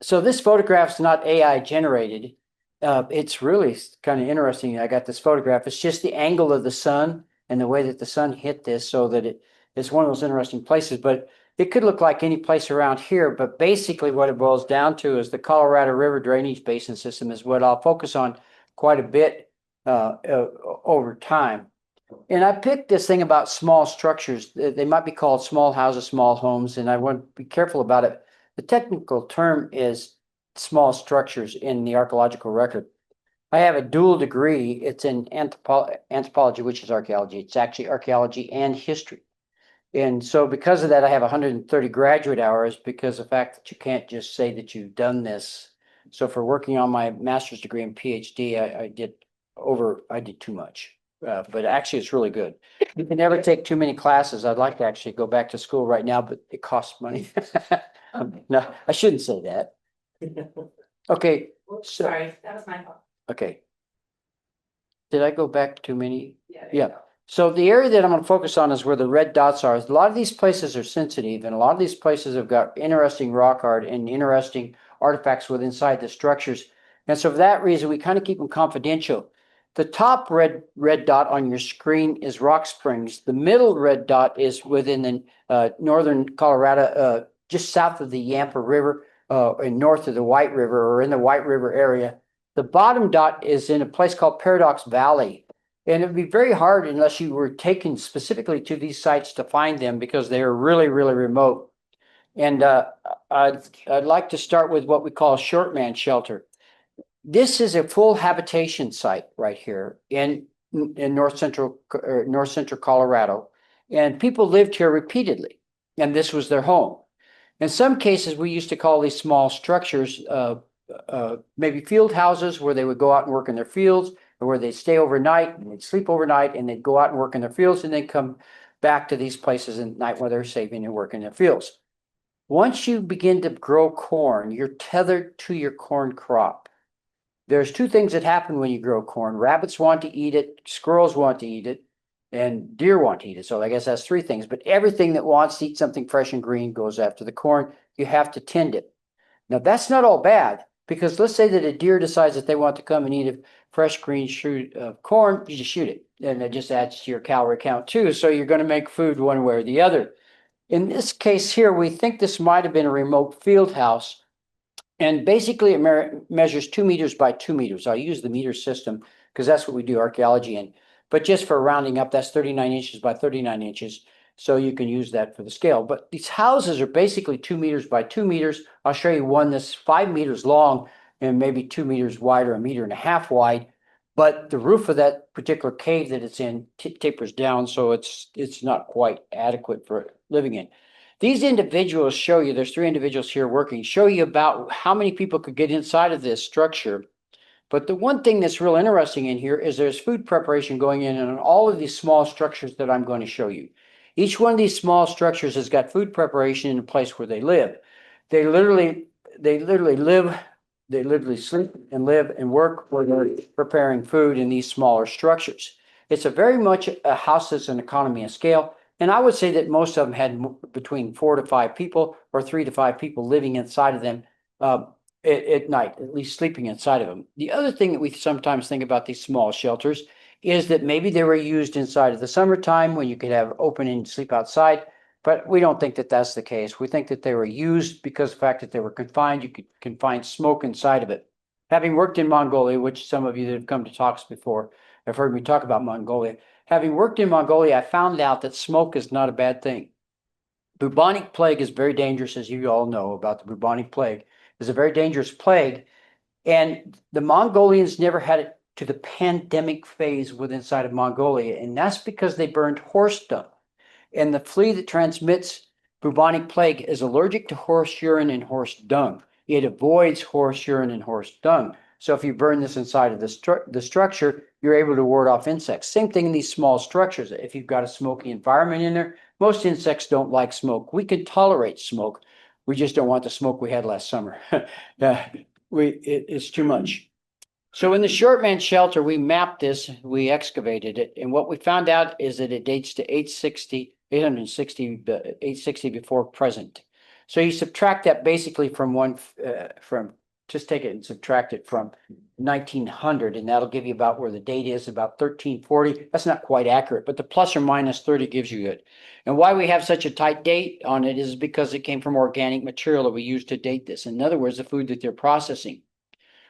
So this photograph's not AI generated. It's really kind of interesting. I got this photograph. It's just the angle of the sun and the way that the sun hit this so that it's one of those interesting places. But it could look like any place around here. But basically what it boils down to is the Colorado River drainage basin system is what I'll focus on quite a bit over time. And I picked this thing about small structures. They might be called small houses, small homes, and I want to be careful about it. The technical term is small structures in the archaeological record. I have a dual degree. It's in anthropology, which is archaeology. It's actually archaeology and history. And so because of that, I have 130 graduate hours because of the fact that you can't just say that you've done this. So for working on my master's degree and PhD, I did too much. But actually, it's really good. You can never take too many classes. I'd like to actually go back to school right now, but it costs money. No, I shouldn't say that. Okay, Oops, so sorry, that was my fault. okay. Did I go back too many? Yeah. Yeah. So the area that I'm going to focus on is where the red dots are. A lot of these places are sensitive, and a lot of these places have got interesting rock art and interesting artifacts within inside the structures. And so for that reason, we kind of keep them confidential. The top red dot on your screen is Rock Springs. The middle red dot is within the northern Colorado, just south of the Yampa River, and north of the White River, or in the White River area. The bottom dot is in a place called Paradox Valley. And it would be very hard unless you were taken specifically to these sites to find them because they are really, really remote. And I'd like to start with what we call a short man shelter. This is a full habitation site right here in north central Colorado, and people lived here repeatedly, and this was their home. In some cases, we used to call these small structures maybe field houses where they would go out and work in their fields, or where they'd stay overnight and they'd sleep overnight and they'd go out and work in their fields and then come back to these places at night where they're saving and working in their fields. Once you begin to grow corn, you're tethered to your corn crop. There's two things that happen when you grow corn. Rabbits want to eat it, squirrels want to eat it, and deer want to eat it. So I guess that's three things. But everything that wants to eat something fresh and green goes after the corn. You have to tend it. Now, that's not all bad, because let's say that a deer decides that they want to come and eat a fresh green shoot of corn, you just shoot it. And it just adds to your calorie count too. So you're going to make food one way or the other. In this case here, we think this might have been a remote field house. And basically, it measures 2 meters by 2 meters. I'll use the meter system because that's what we do archaeology in. But just for rounding up, that's 39 inches by 39 inches. So you can use that for the scale. But these houses are basically 2 meters by 2 meters. I'll show you one that's 5 meters long and maybe 2 meters wide or 1.5 meters wide. But the roof of that particular cave that it's in tapers down, so it's not quite adequate for living in. These individuals show you, there's 3 individuals here working, show you about how many people could get inside of this structure. But the one thing that's real interesting in here is there's food preparation going in on all of these small structures that I'm going to show you. Each one of these small structures has got food preparation in a place where they live. They literally sleep and live and work where they're preparing food in these smaller structures. It's a very much a house that's an economy of scale. And I would say that most of them had between 4 to 5 people or 3 to 5 people living inside of them at night, at least sleeping inside of them. The other thing that we sometimes think about these small shelters is that maybe they were used inside of the summertime when you could have open and sleep outside. But we don't think that that's the case. We think that they were used because of the fact that they were confined. You could confine smoke inside of it. Having worked in Mongolia, which some of you that have come to talks before have heard me talk about Mongolia. Having worked in Mongolia, I found out that smoke is not a bad thing. Bubonic plague is very dangerous, as you all know about the bubonic plague. It's a very dangerous plague. And the Mongolians never had it to the pandemic phase within inside of Mongolia. And that's because they burned horse dung. And the flea that transmits bubonic plague is allergic to horse urine and horse dung. It avoids horse urine and horse dung. So if you burn this inside of the structure, you're able to ward off insects. Same thing in these small structures. If you've got a smoky environment in there, most insects don't like smoke. We can tolerate smoke. We just don't want the smoke we had last summer. It's too much. So in the short man shelter, we mapped this, we excavated it, and what we found out is that it dates to 860 before present. So you subtract that basically from just take it and subtract it from 1900, and that'll give you about where the date is, about 1340. That's not quite accurate, but the plus or minus 30 gives you it. And why we have such a tight date on it is because it came from organic material that we use to date this. In other words, the food that they're processing.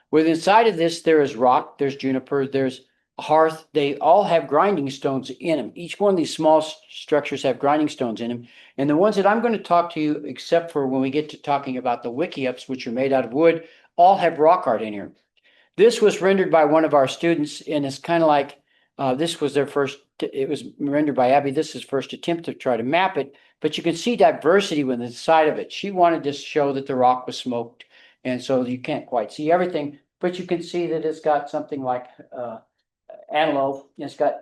With inside of this, there is rock, there's juniper, there's hearth. They all have grinding stones in them. Each one of these small structures have grinding stones in them. And the ones that I'm going to talk to you, except for when we get to talking about the wickiups, which are made out of wood, all have rock art in here. This was rendered by one of our students, and it's kind of like this was their first, it was rendered by Abby. This is first attempt to try to map it, but you can see diversity within the side of it. She wanted to show that the rock was smoked, and so you can't quite see everything, but you can see that it's got something like antelope, it's got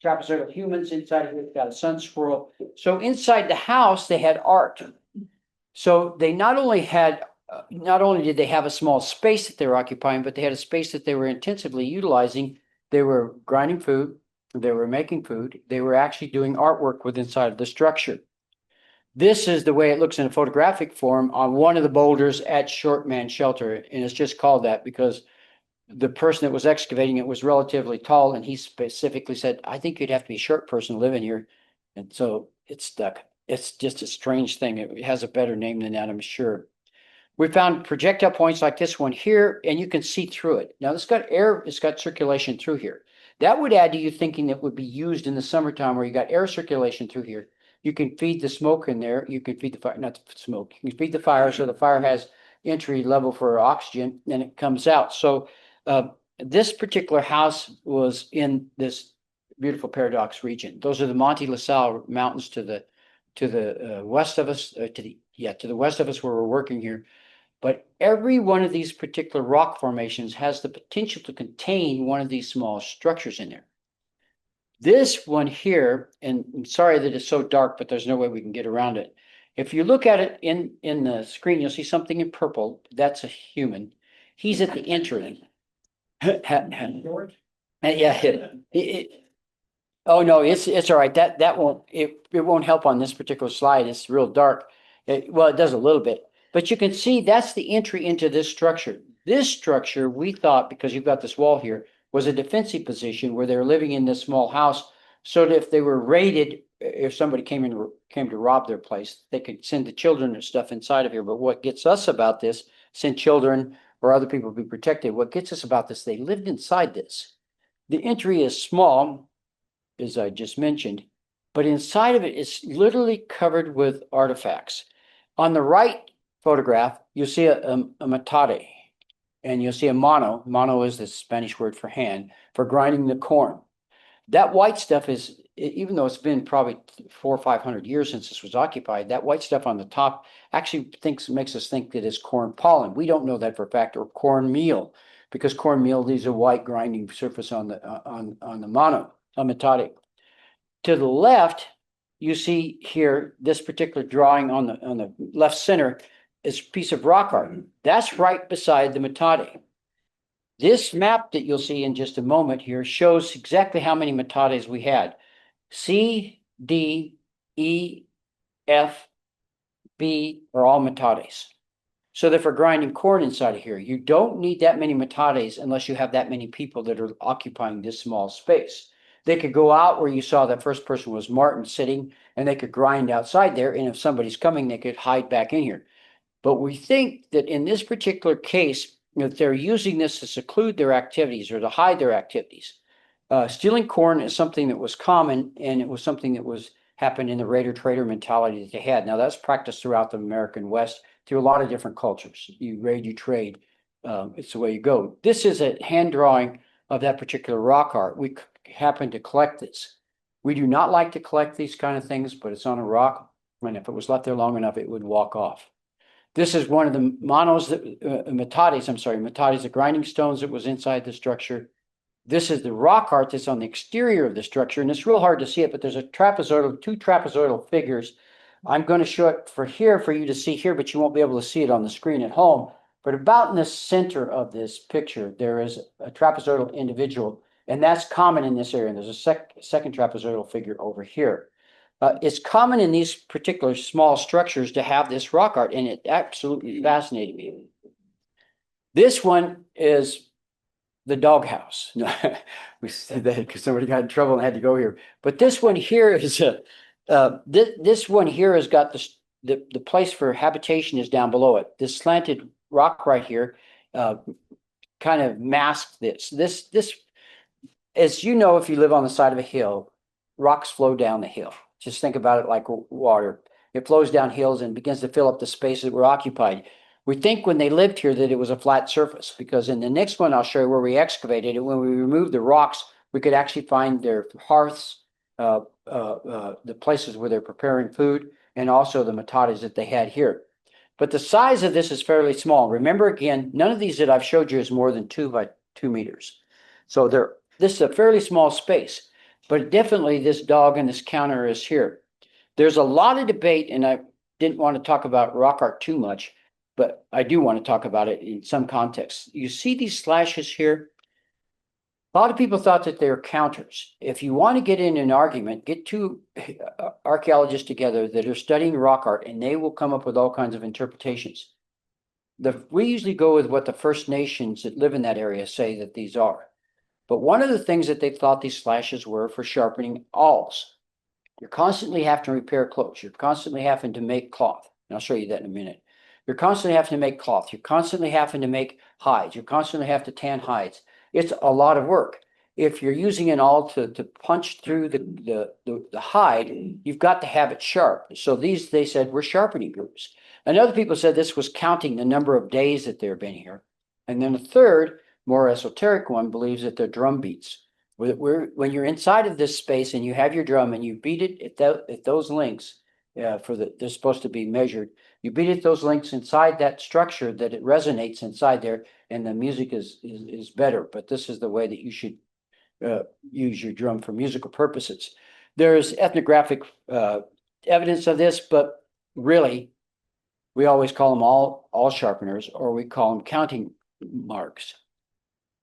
trapezoidal humans inside of it, it's got a sun squirrel. So inside the house, they had art. So they not only did they have a small space that they were occupying, but they had a space that they were intensively utilizing. They were grinding food, they were making food, they were actually doing artwork within inside of the structure. This is the way it looks in a photographic form on one of the boulders at Short Man Shelter, and it's just called that because the person that was excavating it was relatively tall, and he specifically said, I think you'd have to be a short person to live in here. And so it's stuck. It's just a strange thing. It has a better name than that, I'm sure. We found projectile points like this one here, and you can see through it. Now, it's got air, it's got circulation through here. That would add to you thinking that would be used in the summertime where you got air circulation through here. You can feed the smoke in there. You can feed the fire, not the smoke. You can feed the fire so the fire has entry level for oxygen and it comes out. So this particular house was in this beautiful paradox region. Those are the Monte La Salle mountains to the west of us, to the west of us where we're working here. But every one of these particular rock formations has the potential to contain one of these small structures in there. This one here, and I'm sorry that it's so dark, but there's no way we can get around it. If you look at it in the screen, you'll see something in purple. That's a human. He's at the entry. Yeah. Oh no, it's all right. That won't help on this particular slide. It's real dark. Well, it does a little bit, but you can see that's the entry into this structure. This structure, we thought, because you've got this wall here, was a defensive position where they were living in this small house, so that if they were raided, if somebody came to rob their place, they could send the children and stuff inside of here. But what gets us about this, send children or other people be protected. What gets us about this, they lived inside this. The entry is small, as I just mentioned, but inside of it is literally covered with artifacts. On the right photograph, you'll see a metate, and you'll see a mano. Mano is the Spanish word for hand, for grinding the corn. That white stuff is, even though it's been probably 400 or 500 years since this was occupied, that white stuff on the top actually makes us think that it's corn pollen. We don't know that for a fact, or corn meal, because corn meal leaves a white grinding surface on the mano, metate. To the left, you see here this particular drawing on the left center is a piece of rock art. That's right beside the metate. This map that you'll see in just a moment here shows exactly how many metates we had. C, D, E, F, B are all metates. So that for grinding corn inside of here, you don't need that many metates unless you have that many people that are occupying this small space. They could go out where you saw that first person was Martin sitting, and they could grind outside there. And if somebody's coming, they could hide back in here. But we think that in this particular case, that they're using this to seclude their activities or to hide their activities. Stealing corn is something that was common, and it was something that was happened in the raider-trader mentality that they had. Now that's practiced throughout the American West through a lot of different cultures. You raid, you trade. It's the way you go. This is a hand drawing of that particular rock art. We happen to collect this. We do not like to collect these kind of things, but it's on a rock, and if it was left there long enough, it would walk off. This is one of the metates, the grinding stones that was inside the structure. This is the rock art that's on the exterior of the structure, and it's real hard to see it, but there's two trapezoidal figures. I'm going to show it for you to see here, but you won't be able to see it on the screen at home. But about in the center of this picture, there is a trapezoidal individual, and that's common in this area. And there's a second trapezoidal figure over here. It's common in these particular small structures to have this rock art, and it absolutely fascinated me. This one is the doghouse. We said that because somebody got in trouble and had to go here. But this one here is this one here has got the place for habitation is down below it. This slanted rock right here kind of masks this. This, as you know, if you live on the side of a hill, rocks flow down the hill. Just think about it like water. It flows down hills and begins to fill up the spaces that were occupied. We think when they lived here that it was a flat surface, because in the next one I'll show you where we excavated it, when we removed the rocks, we could actually find their hearths, the places where they're preparing food, and also the matates that they had here. But the size of this is fairly small. Remember, again, none of these that I've showed you is more than 2 by 2 meters. So this is a fairly small space, but definitely this dog and this counter is here. There's a lot of debate, and I didn't want to talk about rock art too much, but I do want to talk about it in some context. You see these slashes here? A lot of people thought that they were counters. If you want to get in an argument, get two archaeologists together that are studying rock art, and they will come up with all kinds of interpretations. We usually go with what the First Nations that live in that area say that these are. But one of the things that they thought these slashes were for sharpening awls. You're constantly having to repair clothes. You're constantly having to make cloth. And I'll show you that in a minute. You're constantly having to make cloth. You're constantly having to make hides. You're constantly having to tan hides. It's a lot of work. If you're using an awl to punch through the hide, you've got to have it sharp. So these, they said, were sharpening groups. And other people said this was counting the number of days that they've been here. And then a third, more esoteric one, believes that they're drum beats. When you're inside of this space and you have your drum and you beat it at those links, they're supposed to be measured. You beat it those links inside that structure that it resonates inside there, and the music is better. But this is the way that you should use your drum for musical purposes. There's ethnographic evidence of this, but really, we always call them all sharpeners, or we call them counting marks.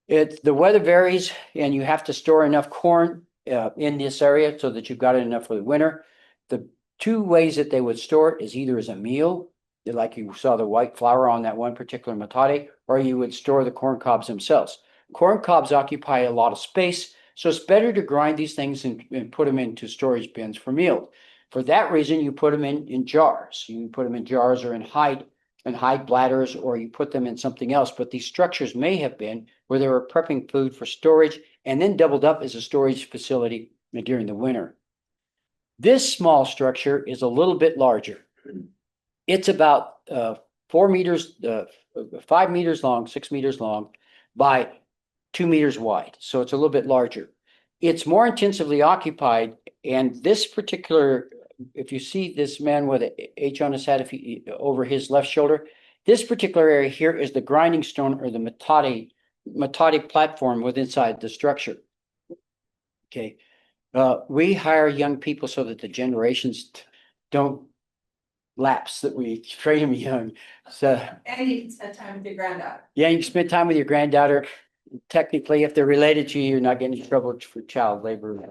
The weather varies, and you have to store enough corn in this area so that you've got enough for the winter. The two ways that they would store it is either as a meal, like you saw the white flour on that one particular matate, or you would store the corn cobs themselves. Corn cobs occupy a lot of space, so it's better to grind these things and put them into storage bins for meal. For that reason, you put them in jars. You put them in jars or in hide bladders, or you put them in something else. But these structures may have been where they were prepping food for storage and then doubled up as a storage facility during the winter. This small structure is a little bit larger. It's about 4 meters, 5 meters long, 6 meters long by 2 meters wide. So it's a little bit larger. It's more intensively occupied, and this particular, if you see this man with an H on his head, over his left shoulder, this particular area here is the grinding stone, or the matate platform within inside the structure. Okay, we hire young people so that the generations don't lapse, that we train them young. So, and you can spend time with your granddaughter. Yeah, you can spend time with your granddaughter. Technically, if they're related to you, you're not getting in trouble for child labor.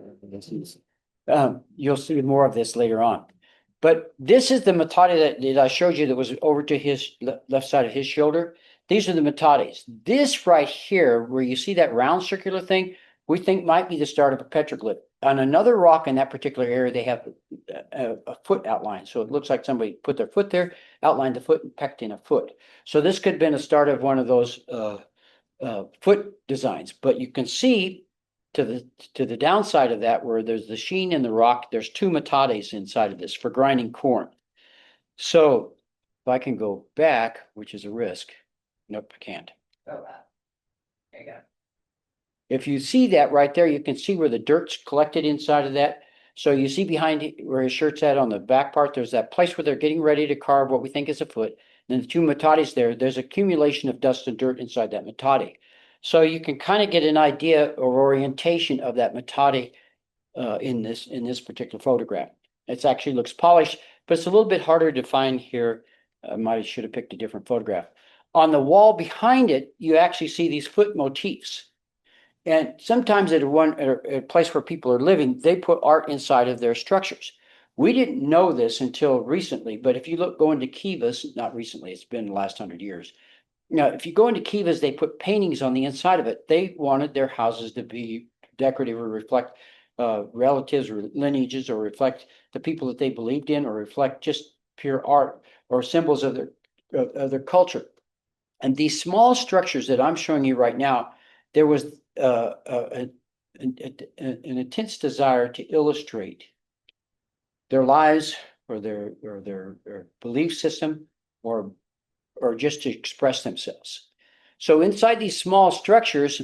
You'll see more of this later on. But this is the matate that I showed you that was over to his left side of his shoulder. These are the matates. This right here, where you see that round circular thing, we think might be the start of a petroglyph. On another rock in that particular area, they have a foot outline. So it looks like somebody put their foot there, outlined the foot, and pecked in a foot. So this could have been a start of one of those foot designs. But you can see to the downside of that, where there's the sheen in the rock, there's 2 matates inside of this for grinding corn. So if I can go back, which is a risk. Nope, I can't. Oh, wow. There you go. If you see that right there, you can see where the dirt's collected inside of that. So you see behind where his shirt's at on the back part, there's that place where they're getting ready to carve what we think is a foot. And the 2 matates there's accumulation of dust and dirt inside that matate. So you can kind of get an idea or orientation of that matate in this particular photograph. It actually looks polished, but it's a little bit harder to find here. I should have picked a different photograph. On the wall behind it, you actually see these foot motifs. And sometimes at a place where people are living, they put art inside of their structures. We didn't know this until recently, but if you look, go into Kivas, not recently, it's been the last 100 years. Now, if you go into Kivas, they put paintings on the inside of it. They wanted their houses to be decorative or reflect relatives or lineages or reflect the people that they believed in or reflect just pure art or symbols of their culture. And these small structures that I'm showing you right now, there was an intense desire to illustrate their lives or their belief system or just to express themselves. So inside these small structures,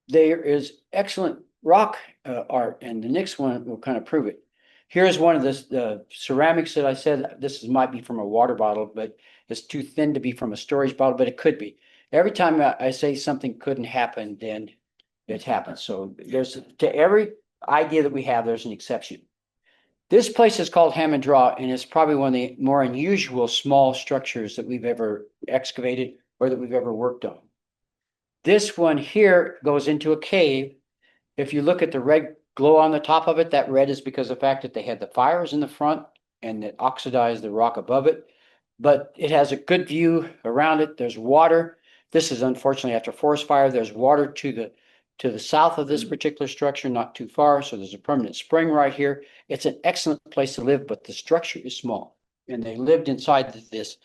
there is excellent rock art, and the next one will kind of prove it. Here's one of the ceramics that I said, might be from a water bottle, but it's too thin to be from a storage bottle, but it could be. Every time I say something couldn't happen, then it happens. So there's, to every idea that we have, there's an exception. This place is called Hammond Draw, and it's probably one of the more unusual small structures that we've ever excavated or that we've ever worked on. This one here goes into a cave. If you look at the red glow on the top of it, that red is because of the fact that they had the fires in the front and it oxidized the rock above it. But it has a good view around it. There's water. This is unfortunately after forest fire. There's water to the south of this particular structure, not too far. So there's a permanent spring right here. It's an excellent place to live, but the structure is small. And they lived inside this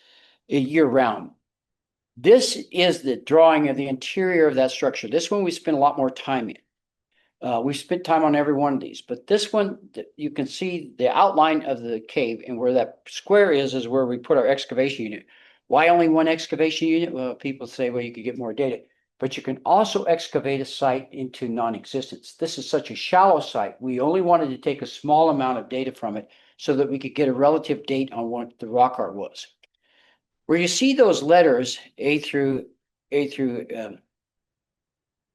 year round. This is the drawing of the interior of that structure. This one we spent a lot more time in. We spent time on every one of these, but this one, you can see the outline of the cave, and where that square is where we put our excavation unit. Why only one excavation unit? Well, people say, well, you could get more data, but you can also excavate a site into non-existence. This is such a shallow site. We only wanted to take a small amount of data from it so that we could get a relative date on what the rock art was. Where you see those letters, A through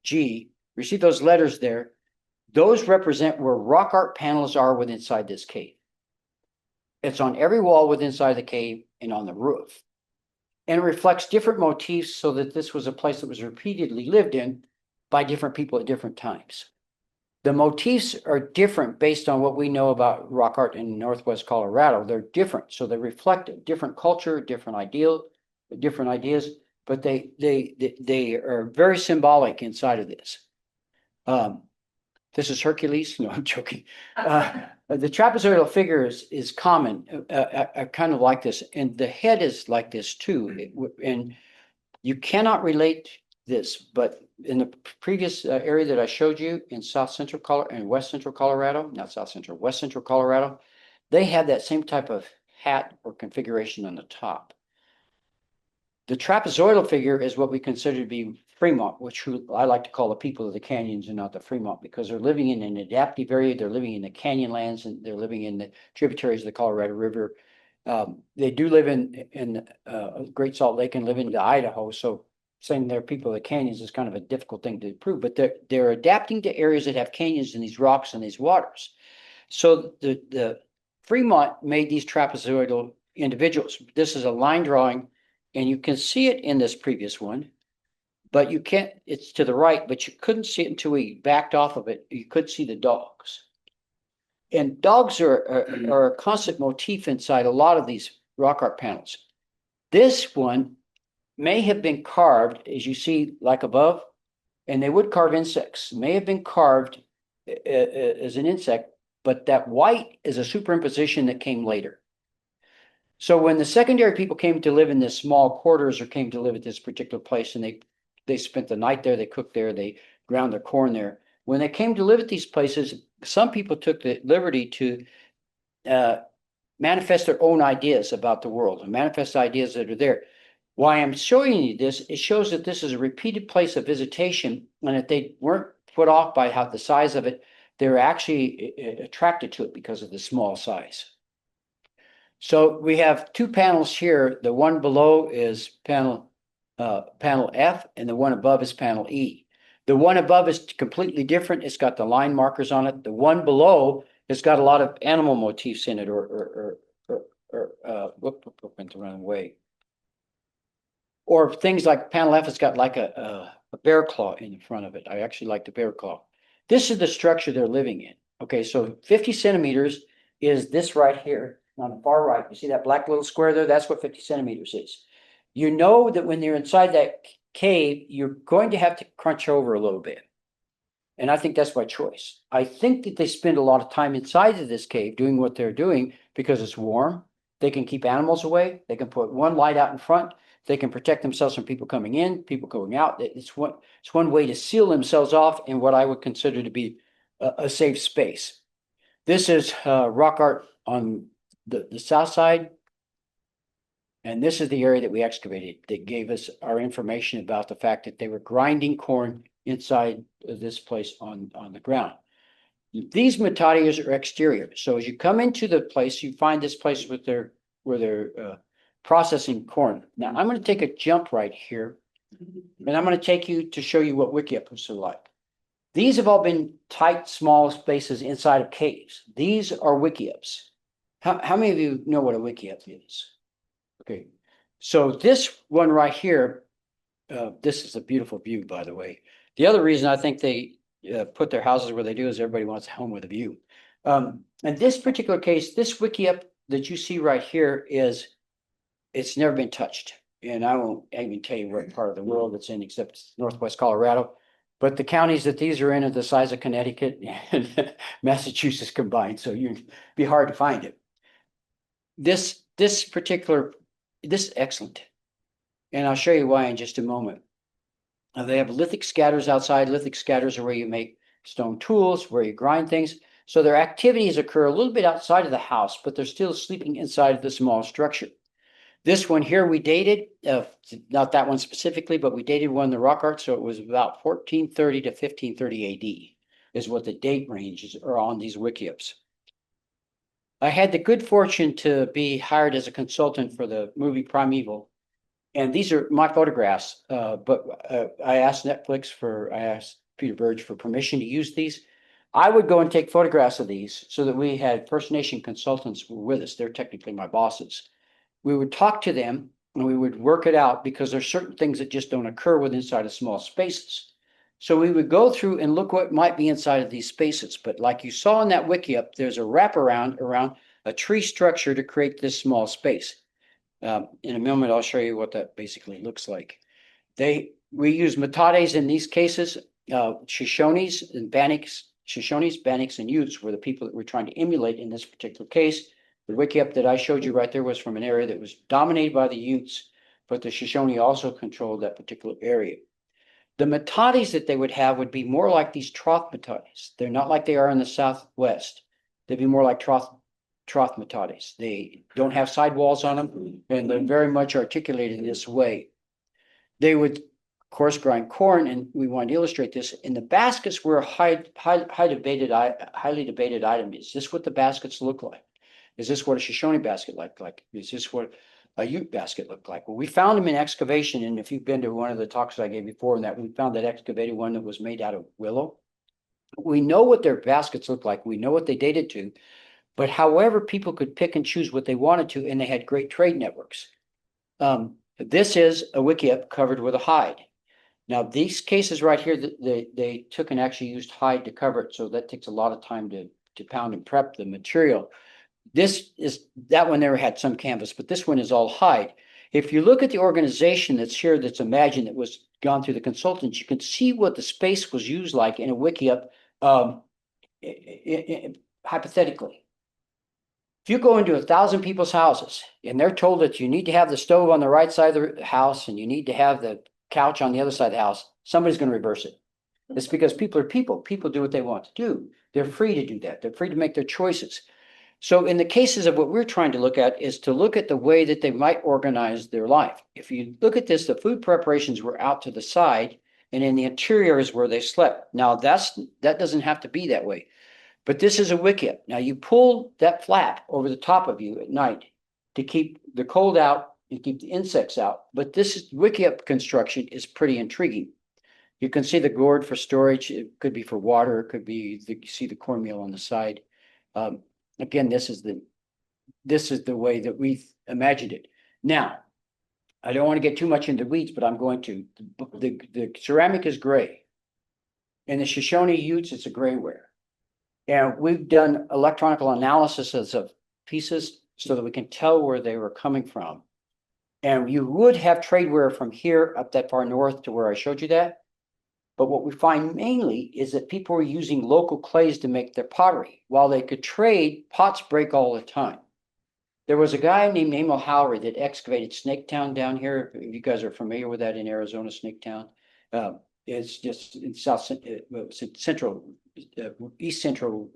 G, you see those letters there, those represent where rock art panels are within inside this cave. It's on every wall within inside the cave and on the roof. And it reflects different motifs so that this was a place that was repeatedly lived in by different people at different times. The motifs are different based on what we know about rock art in Northwest Colorado. They're different, so they reflect a different culture, different ideas, but they are very symbolic inside of this. This is Hercules. No, I'm joking. The trapezoidal figure is common. I kind of like this, and the head is like this too. And you cannot relate this, but in the previous area that I showed you in South Central Colorado and West Central Colorado, not South Central, West Central Colorado, they had that same type of hat or configuration on the top. The trapezoidal figure is what we consider to be Fremont, which I like to call the people of the canyons and not the Fremont, because they're living in an adaptive area. They're living in the canyon lands and they're living in the tributaries of the Colorado River. They do live in Great Salt Lake and live in Idaho. So saying they're people of the canyons is kind of a difficult thing to prove, but they're adapting to areas that have canyons and these rocks and these waters. So the Fremont made these trapezoidal individuals. This is a line drawing, and you can see it in this previous one, but you can't, it's to the right, but you couldn't see it until we backed off of it. You could see the dogs. And dogs are a constant motif inside a lot of these rock art panels. This one may have been carved, as you see, like above, and they would carve insects. May have been carved as an insect, but that white is a superimposition that came later. So when the secondary people came to live in this small quarters or came to live at this particular place, and they spent the night there, they cooked there, they ground their corn there. When they came to live at these places, some people took the liberty to manifest their own ideas about the world and manifest ideas that are there. Why I'm showing you this, it shows that this is a repeated place of visitation, and that they weren't put off by how the size of it, they're actually attracted to it because of the small size. So we have two panels here. The one below is panel F, and the one above is panel E. The one above is completely different. It's got the line markers on it. The one below has got a lot of animal motifs in it, went the wrong way. Or things like panel F has got like a bear claw in the front of it. I actually like the bear claw. This is the structure they're living in. Okay, so 50 centimeters is this right here on the far right. You see that black little square there? That's what 50 centimeters is. You know that when you're inside that cave, you're going to have to crunch over a little bit. And I think that's by choice. I think that they spend a lot of time inside of this cave doing what they're doing because it's warm. They can keep animals away. They can put one light out in front. They can protect themselves from people coming in, people going out. It's one way to seal themselves off in what I would consider to be a safe space. This is rock art on the south side. And this is the area that we excavated that gave us our information about the fact that they were grinding corn inside of this place on the ground. These metadias are exterior. So as you come into the place, you find this place with where they're processing corn. Now I'm going to take a jump right here, and I'm going to take you to show you what wickiups are like. These have all been tight, small spaces inside of caves. These are wickiups. How many of you know what a wickiup is? Okay, so this one right here, this is a beautiful view, by the way. The other reason I think they put their houses where they do is everybody wants a home with a view. In this particular case, this wickiup that you see right here it's never been touched. And I won't even tell you what part of the world it's in, except Northwest Colorado. But the counties that these are in are the size of Connecticut and Massachusetts combined, so you'd be hard to find it. This is excellent. And I'll show you why in just a moment. They have lithic scatters outside. Lithic scatters are where you make stone tools, where you grind things. So their activities occur a little bit outside of the house, but they're still sleeping inside of the small structure. This one here we dated, not that one specifically, but we dated one in the rock art. So it was about 1430 to 1530 AD is what the date ranges are on these wickiups. I had the good fortune to be hired as a consultant for the movie Primeval. And these are my photographs, but I asked Peter Burge for permission to use these. I would go and take photographs of these so that we had First Nation consultants with us. They're technically my bosses. We would talk to them and we would work it out because there's certain things that just don't occur within inside of small spaces. So we would go through and look what might be inside of these spaces. But like you saw in that wickiup, there's a wraparound around a tree structure to create this small space. In a moment, I'll show you what that basically looks like. We use metades in these cases. Shoshones and Bannocks, and Utes were the people that we're trying to emulate in this particular case. The wickiup that I showed you right there was from an area that was dominated by the Utes, but the Shoshone also controlled that particular area. The metades that they would have would be more like these trough metades. They're not like they are in the Southwest. They'd be more like trough metades. They don't have sidewalls on them, and they're very much articulated in this way. They would, of course, grind corn, and we want to illustrate this. And the baskets were a highly debated item. Is this what the baskets look like? Is this what a Shoshone basket looked like? Is this what a Ute basket looked like? Well, we found them in excavation, and if you've been to one of the talks I gave before, and that we found that excavated one that was made out of willow. We know what their baskets look like. We know what they dated to. But however, people could pick and choose what they wanted to, and they had great trade networks. This is a wickiup covered with a hide. Now, these cases right here, they took and actually used hide to cover it, so that takes a lot of time to pound and prep the material. That one there had some canvas, but this one is all hide. If you look at the organization that's here, that's imagined, that was gone through the consultants, you can see what the space was used like in a wickiup, hypothetically. If you go into 1,000 people's houses and they're told that you need to have the stove on the right side of the house and you need to have the couch on the other side of the house, somebody's going to reverse it. It's because people are people. People do what they want to do. They're free to do that. They're free to make their choices. So in the cases of what we're trying to look at is to look at the way that they might organize their life. If you look at this, the food preparations were out to the side, and in the interior is where they slept. Now that doesn't have to be that way. But this is a wickiup. Now you pull that flap over the top of you at night to keep the cold out and keep the insects out. But this wickiup construction is pretty intriguing. You can see the gourd for storage. It could be for water. It could be, you see the cornmeal on the side. Again, this is the way that we imagined it. Now, I don't want to get too much into weeds, but I'm going to. The ceramic is gray. In the Shoshone Utes, it's a gray ware. And we've done electronical analysis of pieces so that we can tell where they were coming from. And you would have trade wear from here up that far north to where I showed you that. But what we find mainly is that people are using local clays to make their pottery. While they could trade, pots break all the time. There was a guy named Emil Howry that excavated Snaketown down here. If you guys are familiar with that in Arizona, Snaketown. It's just in central, east central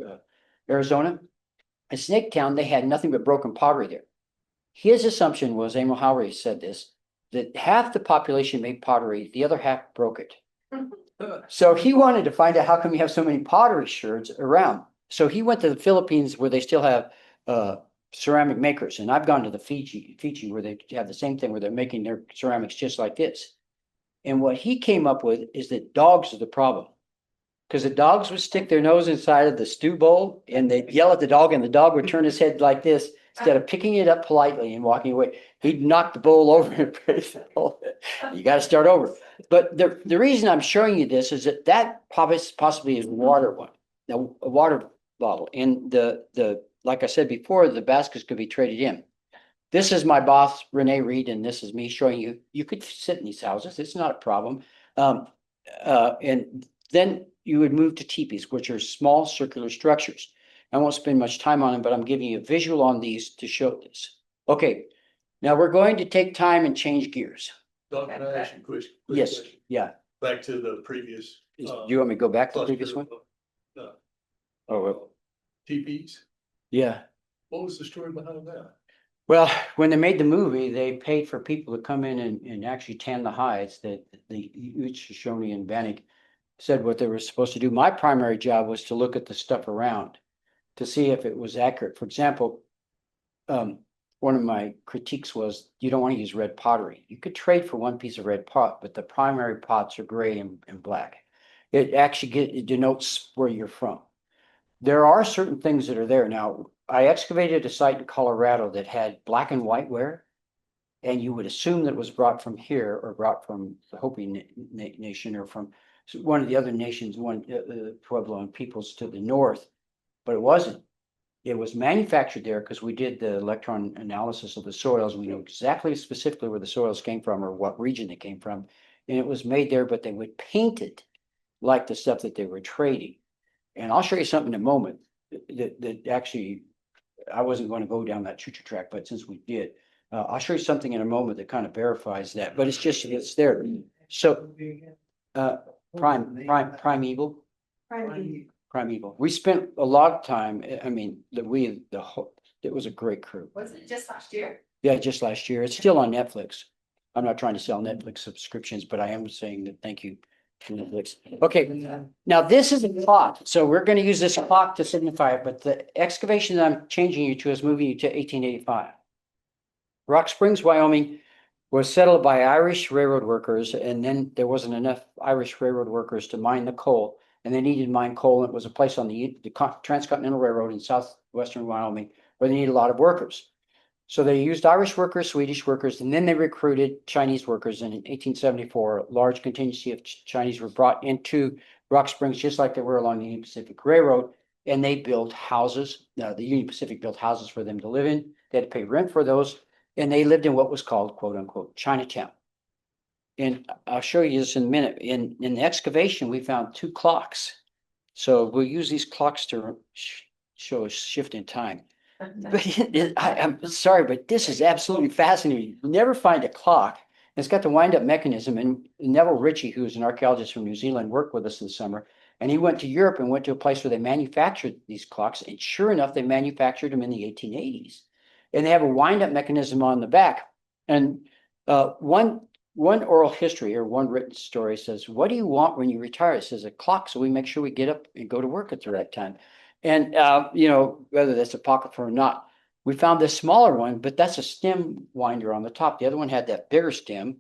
Arizona. In Snaketown, they had nothing but broken pottery there. His assumption was, Emil Howry said this, that half the population made pottery, the other half broke it. So he wanted to find out how come you have so many pottery sherds around. So he went to the Philippines where they still have ceramic makers. And I've gone to the Fiji where they have the same thing where they're making their ceramics just like this. And what he came up with is that dogs are the problem. Because the dogs would stick their nose inside of the stew bowl and they'd yell at the dog and the dog would turn his head like this. Instead of picking it up politely and walking away, he'd knock the bowl over and break the bowl. You got to start over. But the reason I'm showing you this is that possibly is water one, a water bottle. And like I said before, the baskets could be traded in. This is my boss, Renee Reed, and this is me showing you. You could sit in these houses. It's not a problem. And then you would move to teepees, which are small circular structures. I won't spend much time on them, but I'm giving you a visual on these to show this. Okay, now we're going to take time and change gears. Doc, can I ask you a quick Yes, question? yeah. Back to the previous. Do you want me to go back to the previous one? No. Oh, well, TPs, yeah. what was the story behind that? Well, when they made the movie, they paid for people to come in and actually tan the hides that the Shoshone and Bannock said what they were supposed to do. My primary job was to look at the stuff around to see if it was accurate. For example, one of my critiques was you don't want to use red pottery. You could trade for one piece of red pot, but the primary pots are gray and black. It actually it denotes where you're from. There are certain things that are there. Now, I excavated a site in Colorado that had black and white ware, and you would assume that it was brought from here or brought from the Hopi Nation or from one of the other nations, Pueblo and peoples to the north, but it wasn't. It was manufactured there because we did the electron analysis of the soils. We know exactly specifically where the soils came from or what region they came from. And it was made there, but they would paint it like the stuff that they were trading. And I'll show you something in a moment that actually, I wasn't going to go down that choo-choo track, but since we did, I'll show you something in a moment that kind of verifies that, but it's there. So, primeval. Primeval. We spent a lot of time, I mean, it was a great crew. Was it just last year? Yeah, just last year. It's still on Netflix. I'm not trying to sell Netflix subscriptions, but I am saying that thank you to Netflix. Okay, now this is a clock. So we're going to use this clock to signify it, but the excavation that I'm changing you to is moving you to 1885. Rock Springs, Wyoming was settled by Irish railroad workers, and then there wasn't enough Irish railroad workers to mine the coal. And they needed to mine coal. And it was a place on the Transcontinental Railroad in southwestern Wyoming where they needed a lot of workers. So they used Irish workers, Swedish workers, and then they recruited Chinese workers. And in 1874, a large contingency of Chinese were brought into Rock Springs, just like they were along the Union Pacific Railroad. And they built houses. The Union Pacific built houses for them to live in. They had to pay rent for those. And they lived in what was called, quote unquote, Chinatown. And I'll show you this in a minute. In the excavation, we found 2 clocks. So we'll use these clocks to show a shift in time. But I'm sorry, but this is absolutely fascinating. You never find a clock. It's got the wind-up mechanism. And Neville Ritchie, who's an archaeologist from New Zealand, worked with us in the summer. And he went to Europe and went to a place where they manufactured these clocks. And sure enough, they manufactured them in the 1880s. And they have a wind-up mechanism on the back. And one oral history or one written story says, what do you want when you retire? It says a clock, so we make sure we get up and go to work at the right time. And, whether that's apocryphal or not, we found this smaller one, but that's a stem winder on the top. The other one had that bigger stem.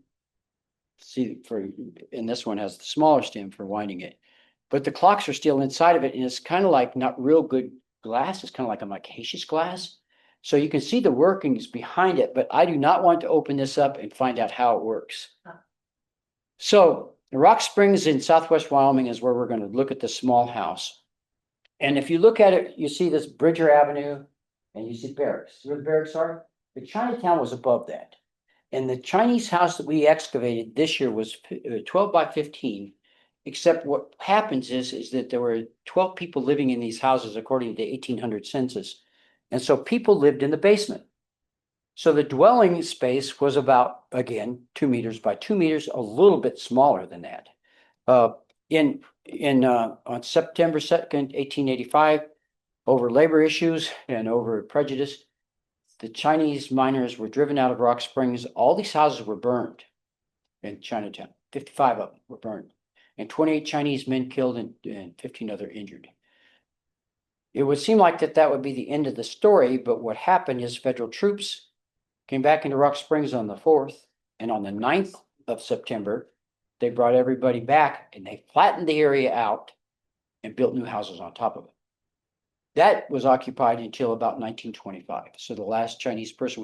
And this one has the smaller stem for winding it. But the clocks are still inside of it, and it's kind of like not real good glass. It's kind of like a micaceous glass. So you can see the workings behind it, but I do not want to open this up and find out how it works. So the Rock Springs in southwest Wyoming is where we're going to look at the small house. And if you look at it, you see this Bridger Avenue and you see barracks. See where the barracks are? The Chinatown was above that. And the Chinese house that we excavated this year was 12 by 15. Except what happens is that there were 12 people living in these houses according to the 1800 census. And so people lived in the basement. So the dwelling space was about, again, 2 meters by 2 meters, a little bit smaller than that. On September 2nd, 1885, over labor issues and over prejudice, the Chinese miners were driven out of Rock Springs. All these houses were burned in Chinatown. 55 of them were burned, and 28 Chinese men killed and 15 other injured. It would seem like that would be the end of the story, but what happened is federal troops came back into Rock Springs on the 4th, and on the 9th of September, they brought everybody back and they flattened the area out and built new houses on top of it. That was occupied until about 1925. So the last Chinese person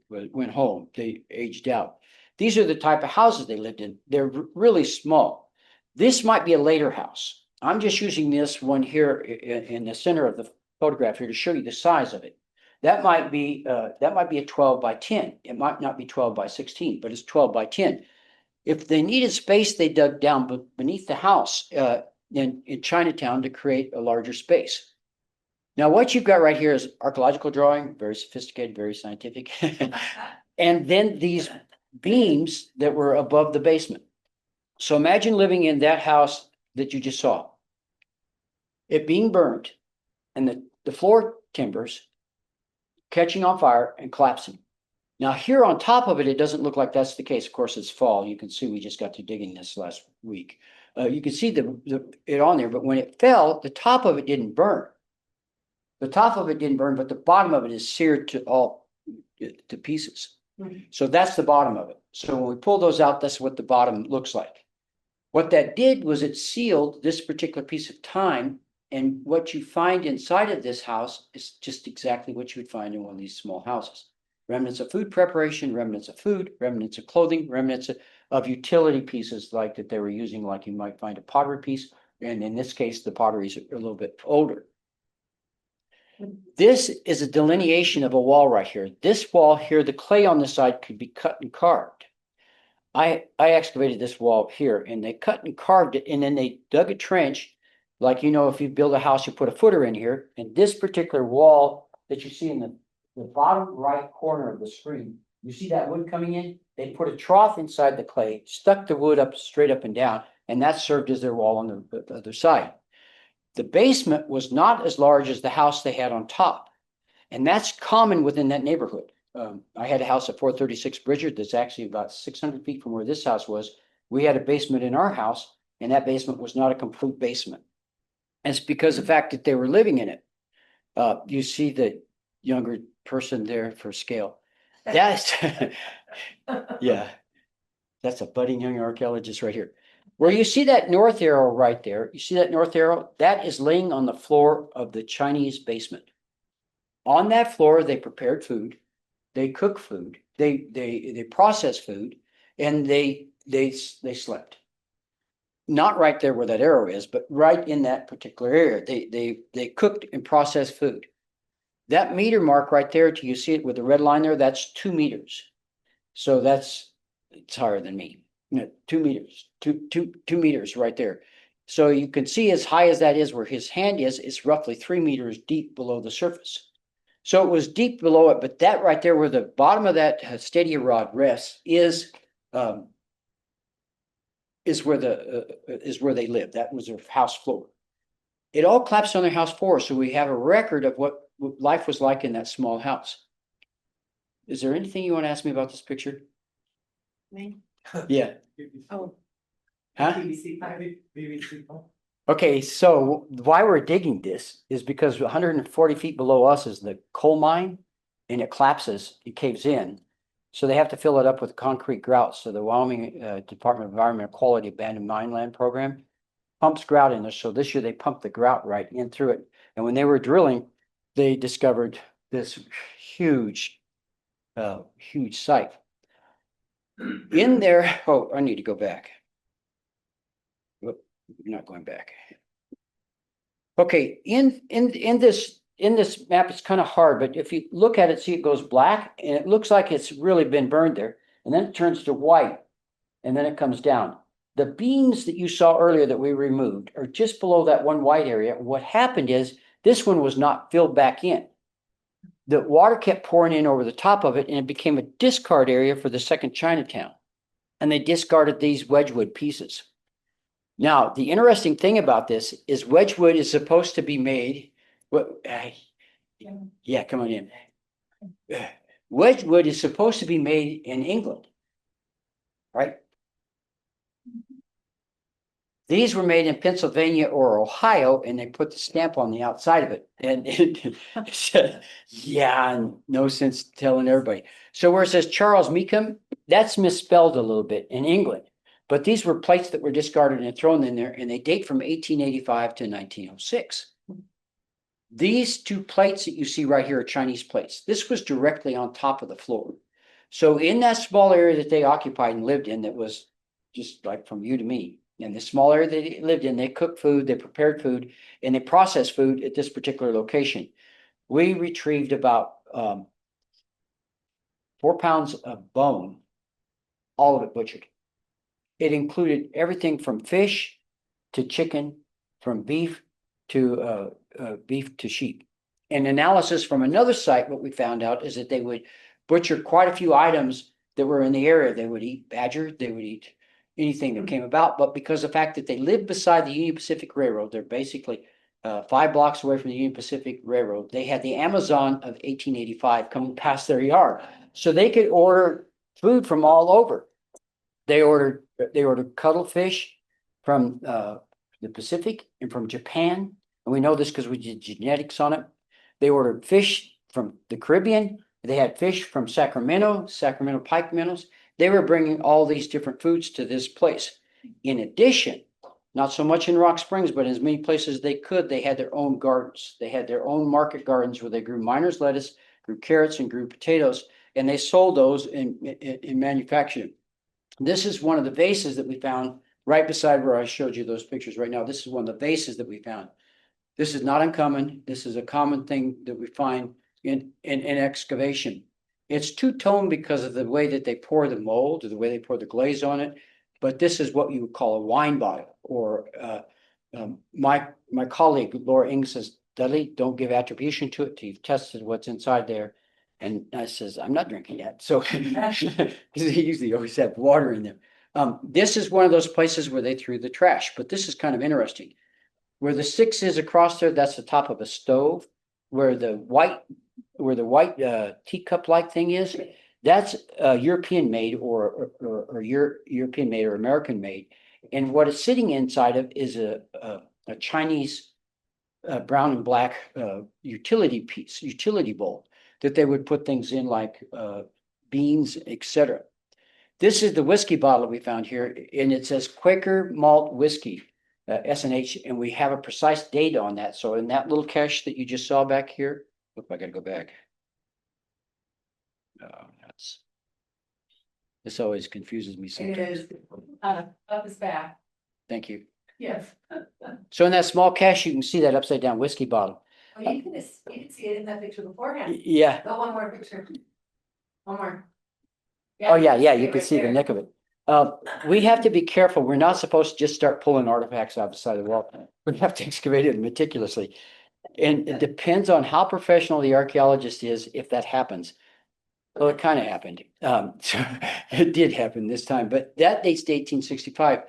went home. They aged out. These are the type of houses they lived in. They're really small. This might be a later house. I'm just using this one here in the center of the photograph here to show you the size of it. That might be a 12 by 10. It might not be 12 by 16, but it's 12 by 10. If they needed space, they dug down beneath the house in Chinatown to create a larger space. Now, what you've got right here is archaeological drawing, very sophisticated, very scientific. And then these beams that were above the basement. So imagine living in that house that you just saw. It being burned and the floor timbers catching on fire and collapsing. Now here on top of it, it doesn't look like that's the case. Of course, it's fall. You can see we just got to digging this last week. You can see it on there, but when it fell, the top of it didn't burn. The top of it didn't burn, but the bottom of it is seared to pieces. Mhm. So that's the bottom of it. So when we pull those out, that's what the bottom looks like. What that did was it sealed this particular piece of time. And what you find inside of this house is just exactly what you would find in one of these small houses. Remnants of food preparation, remnants of food, remnants of clothing, remnants of utility pieces like that they were using, like you might find a pottery piece. And in this case, the potteries are a little bit older. This is a delineation of a wall right here. This wall here, the clay on the side could be cut and carved. I excavated this wall here and they cut and carved it, and then they dug a trench. Like, if you build a house, you put a footer in here, and this particular wall that you see in the bottom right corner of the screen, you see that wood coming in? They put a trough inside the clay, stuck the wood up straight up and down, and that served as their wall on the other side. The basement was not as large as the house they had on top, and that's common within that neighborhood. I had a house at 436 Bridger that's actually about 600 feet from where this house was. We had a basement in our house, and that basement was not a complete basement. And it's because of the fact that they were living in it. You see the younger person there for scale. That's, yeah, that's a budding young archaeologist right here. Where you see that north arrow right there, you see that north arrow? That is laying on the floor of the Chinese basement. On that floor, they prepared food, they cooked food, they processed food, and they slept. Not right there where that arrow is, but right in that particular area. They cooked and processed food. That meter mark right there, do you see it with the red line there? That's 2 meters. So it's higher than me. 2 meters, two meters right there. So you can see as high as that is where his hand is, it's roughly 3 meters deep below the surface. So it was deep below it, but that right there where the bottom of that stadia rod rests is where they lived. That was their house floor. It all collapsed on their house floor, so we have a record of what life was like in that small house. Is there anything you want to ask me about this picture? Me? Yeah. Oh. Huh? BBC. Okay, so why we're digging this is because 140 feet below us is the coal mine, and it collapses, it caves in. So they have to fill it up with concrete grout. So the Wyoming Department of Environmental Quality Abandoned Mine Land Program pumps grout in there. So this year they pumped the grout right in through it. And when they were drilling, they discovered this huge site. In there, oh, I need to go back. Whoop, not going back. Okay, in this map, it's kind of hard, but if you look at it, see it goes black and it looks like it's really been burned there. And then it turns to white and then it comes down. The beams that you saw earlier that we removed are just below that one white area. What happened is this one was not filled back in. The water kept pouring in over the top of it and it became a discard area for the second Chinatown. And they discarded these Wedgwood pieces. Now, the interesting thing about this is Wedgwood is supposed to be made. Yeah, come on in. Wedgwood is supposed to be made in England, right? These were made in Pennsylvania or Ohio, and they put the stamp on the outside of it. And it said, yeah, no sense telling everybody. So where it says Charles Meekham, that's misspelled a little bit in England. But these were plates that were discarded and thrown in there, and they date from 1885 to 1906. These two plates that you see right here are Chinese plates. This was directly on top of the floor. So in that small area that they occupied and lived in, that was just like from you to me, and the small area they lived in, they cooked food, they prepared food, and they processed food at this particular location. We retrieved about 4 pounds of bone, all of it butchered. It included everything from fish to chicken, from beef to sheep. And analysis from another site, what we found out is that they would butcher quite a few items that were in the area. They would eat badger, they would eat anything that came about, but because of the fact that they lived beside the Union Pacific Railroad, they're basically 5 blocks away from the Union Pacific Railroad. They had the Amazon of 1885 coming past their yard, so they could order food from all over. They ordered cuttlefish from the Pacific and from Japan, and we know this because we did genetics on it. They ordered fish from the Caribbean. They had fish from Sacramento pike minnows. They were bringing all these different foods to this place. In addition, not so much in Rock Springs, but in as many places as they could, they had their own gardens. They had their own market gardens where they grew miner's lettuce, grew carrots, and grew potatoes, and they sold those in manufacturing. This is one of the vases that we found right beside where I showed you those pictures right now. This is one of the vases that we found. This is not uncommon. This is a common thing that we find in excavation. It's two-tone because of the way that they pour the mold or the way they pour the glaze on it. But this is what you would call a wine bottle. Or my colleague Laura Ing says, Dudley, don't give attribution to it till you've tested what's inside there. And I says, I'm not drinking that. So because they usually always have water in them. This is one of those places where they threw the trash, but this is kind of interesting. Where the 6 is across there, that's the top of a stove. Where the white teacup-like thing is, that's European made or European made or American made. And what it's sitting inside of is a Chinese brown and black utility bowl that they would put things in like beans, etc. This is the whiskey bottle we found here, and it says Quaker Malt Whiskey, S&H, and we have a precise date on that. So in that little cache that you just saw back here, look, I gotta go back. This always confuses me It sometimes. is, up his back, Thank you. yes. So in that small cache, you can see that upside down whiskey bottle. Oh, you can see it in that picture beforehand. Yeah. Go one more picture. One more. Oh, yeah, you it can right see the there. nick of it. We have to be careful. We're not supposed to just start pulling artifacts out the side of the wall. We have to excavate it meticulously. And it depends on how professional the archaeologist is if that happens. Well, it kind of happened. So it did happen this time, but that dates to 1865.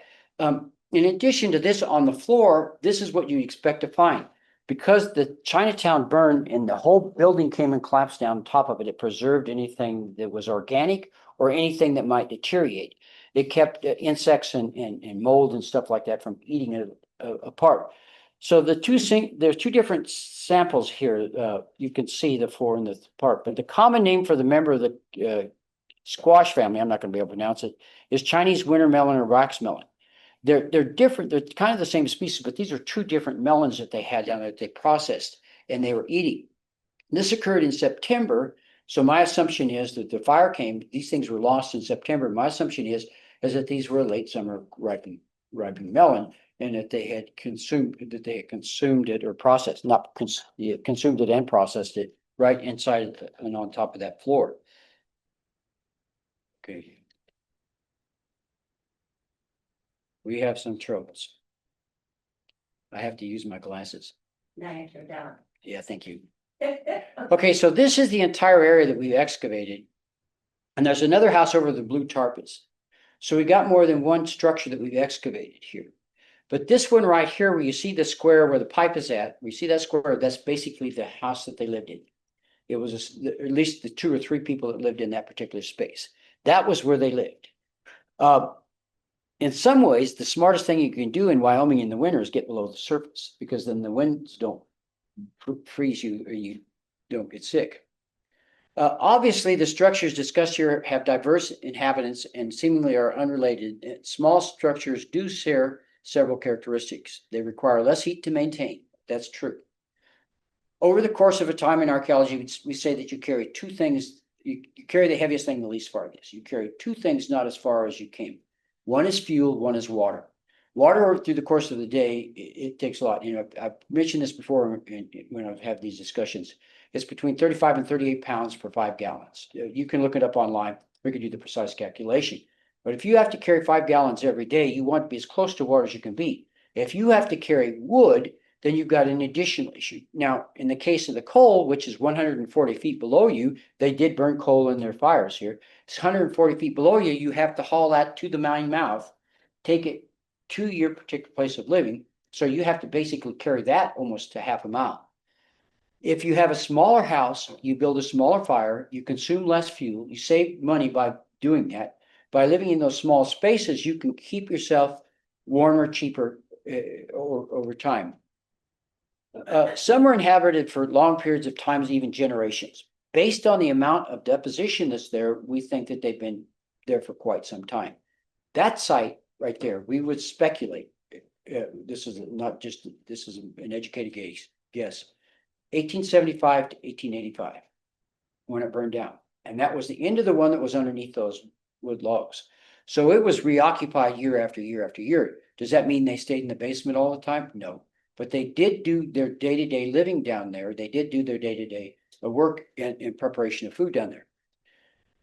In addition to this on the floor, this is what you expect to find. Because the Chinatown burned and the whole building came and collapsed down on top of it, it preserved anything that was organic or anything that might deteriorate. It kept insects and mold and stuff like that from eating it apart. So there's two different samples here. You can see the floor and the part, but the common name for the member of the squash family, I'm not going to be able to pronounce it, is Chinese winter melon or wax melon. They're different. They're kind of the same species, but these are 2 different melons that they had down there that they processed and they were eating. This occurred in September. So my assumption is that the fire came, these things were lost in September. My assumption is that these were late summer ripening ripening melon, and that they had consumed it or processed, not consumed it and processed it right inside and on top of that floor. Okay. We have some troubles. I have to use my glasses. Now you're down. Yeah, thank you. Okay, so this is the entire area that we've excavated. And there's another house over the blue tarpus. So we got more than one structure that we've excavated here. But this one right here, where you see the square where the pipe is at, we see that square, that's basically the house that they lived in. It was at least the 2 or 3 people that lived in that particular space. That was where they lived. In some ways, the smartest thing you can do in Wyoming in the winter is get below the surface, because then the winds don't freeze you or you don't get sick. Obviously, the structures discussed here have diverse inhabitants and seemingly are unrelated. Small structures do share several characteristics. They require less heat to maintain. That's true. Over the course of a time in archaeology, we say that you carry 2 things. You carry the heaviest thing the least far. Yes, you carry 2 things not as far as you came. One is fuel, one is water. Water through the course of the day, it takes a lot. You know, I've mentioned this before when I've had these discussions. It's between 35 and 38 pounds per 5 gallons. You can look it up online. We could do the precise calculation. But if you have to carry 5 gallons every day, you want to be as close to water as you can be. If you have to carry wood, then you've got an additional issue. Now, in the case of the coal, which is 140 feet below you, they did burn coal in their fires here. It's 140 feet below you. You have to haul that to the mine mouth, take it to your particular place of living. So you have to basically carry that almost to half a mile. If you have a smaller house, you build a smaller fire, you consume less fuel, you save money by doing that. By living in those small spaces, you can keep yourself warmer, cheaper over time. Some are inhabited for long periods of times, even generations. Based on the amount of deposition that's there, we think that they've been there for quite some time. That site right there, we would speculate. This is an educated guess. 1875 to 1885 when it burned down. And that was the end of the one that was underneath those wood logs. So it was reoccupied year after year after year. Does that mean they stayed in the basement all the time? No. But they did do their day-to-day living down there. They did do their day-to-day work in preparation of food down there.